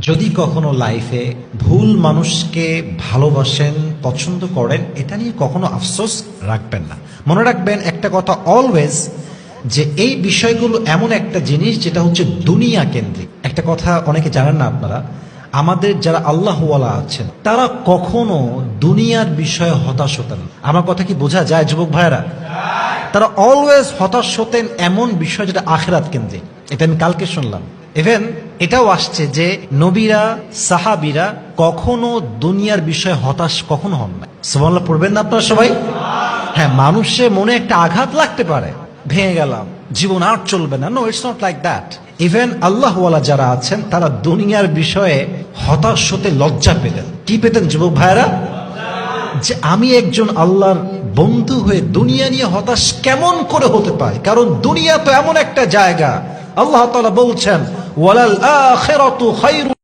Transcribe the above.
যদি কখনো লাইফে ভুল মানুষকে ভালোবাসেন, পছন্দ করেন, এটা নিয়ে কখনো আফসোস রাখবেন না। মনে রাখবেন একটা কথা অলওয়েজ, যে এই বিষয়গুলো এমন একটা জিনিস যেটা হচ্ছে দুনিয়া কেন্দ্রিক। একটা কথা অনেকে জানেন না আপনারা, আমাদের যারা আল্লাহওয়ালা আছেন তারা কখনো দুনিয়ার বিষয়ে হতাশ হতেন না। আমার কথা কি বোঝা যায় যুবক ভাইয়েরা? তারা অলওয়েজ হতাশ হতেন এমন বিষয় যেটা আখিরাত কেন্দ্রিক। এটা আমি কালকে শুনলাম। ইভেন এটাও আসছে যে নবীরা, সাহাবীরা কখনো দুনিয়ার বিষয়ে হতাশ কখনো হন না। সুবহানাল্লাহ পড়বেন না আপনারা সবাই? হ্যাঁ, মানুষের মনে একটা আঘাত লাগতে পারে, ভেঙে গেলাম, জীবন আর চলবে না। No, it's not like that. Even আল্লাহওয়ালা যারা আছেন তারা দুনিয়ার বিষয়ে হতাশ হতে লজ্জা পেতেন। কি পেতেন যুবক ভাইয়েরা? যে আমি একজন আল্লাহর বন্ধু হয়ে দুনিয়া নিয়ে হতাশ কেমন করে হতে পারি? কারণ দুনিয়া তো এমন একটা জায়গা, আল্লাহ তাআলা বলছেন ওয়ালাল আখিরাতু খায়রুন